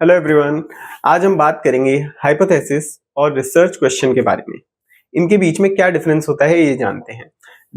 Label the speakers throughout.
Speaker 1: Hello everyone. आज हम बात करेंगे हाइपोथेसिस और रिसर्च क्वेश्चन के बारे में। इनके बीच में क्या डिफरेंस होता है ये जानते हैं।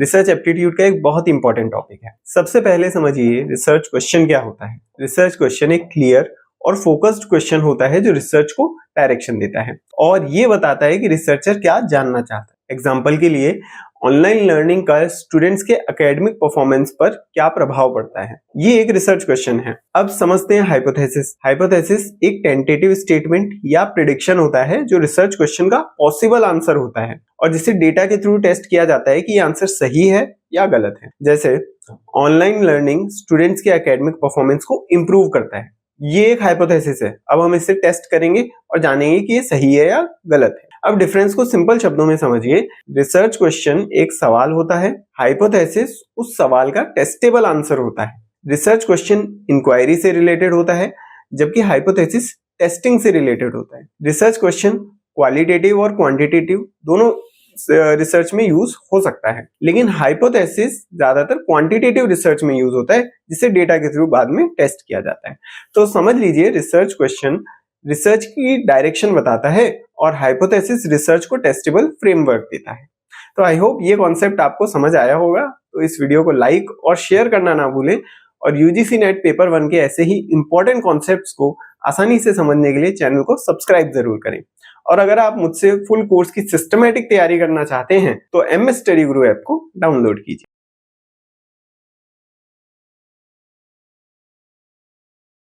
Speaker 1: रिसर्च एप्टीट्यूड का एक बहुत इंपॉर्टेंट टॉपिक है। सबसे पहले समझिए रिसर्च क्वेश्चन क्या होता है। रिसर्च क्वेश्चन एक क्लियर और फोकस्ड क्वेश्चन होता है जो रिसर्च को डायरेक्शन देता है और ये बताता है कि रिसर्चर क्या जानना चाहता है। एग्जाम्पल के लिए ऑनलाइन लर्निंग का स्टूडेंट्स के एकेडमिक परफॉर्मेंस पर क्या प्रभाव पड़ता है, ये एक रिसर्च क्वेश्चन है। अब समझते हैं हाइपोथेसिस। हाइपोथेसिस एक टेंटेटिव स्टेटमेंट या प्रिडिक्शन होता है जो रिसर्च क्वेश्चन का पॉसिबल आंसर होता है और जिसे डेटा के थ्रू टेस्ट किया जाता है कि ये आंसर सही है या गलत है। जैसे ऑनलाइन लर्निंग स्टूडेंट्स के एकेडमिक परफॉर्मेंस को इंप्रूव करता है, ये एक हाइपोथेसिस है। अब हम इसे टेस्ट करेंगे और जानेंगे कि ये सही है या गलत है। अब डिफरेंस को सिंपल शब्दों में समझिए। रिसर्च क्वेश्चन एक सवाल होता है, हाइपोथेसिस उस सवाल का टेस्टेबल आंसर होता है। रिसर्च क्वेश्चन इंक्वायरी से रिलेटेड होता है जबकि हाइपोथेसिस टेस्टिंग से रिलेटेड होता है। रिसर्च क्वेश्चन क्वालिटेटिव और क्वांटिटेटिव दोनों रिसर्च में यूज हो सकता है, लेकिन हाइपोथेसिस ज्यादातर क्वांटिटेटिव रिसर्च में यूज होता है जिसे डेटा के थ्रू बाद में टेस्ट किया जाता है। तो समझ लीजिए रिसर्च क्वेश्चन रिसर्च की डायरेक्शन बताता है और हाइपोथेसिस रिसर्च को टेस्टेबल फ्रेमवर्क देता है। तो आई होप ये कॉन्सेप्ट आपको समझ आया होगा। तो इस वीडियो को लाइक और शेयर करना ना भूलें और यूजीसी नेट पेपर 1 के ऐसे ही इंपॉर्टेंट कॉन्सेप्ट्स को आसानी से समझने के लिए चैनल को सब्सक्राइब जरूर करें। और अगर आप मुझसे फुल कोर्स की सिस्टमैटिक तैयारी करना चाहते हैं तो MS स्टडी गुरु ऐप को डाउनलोड कीजिए।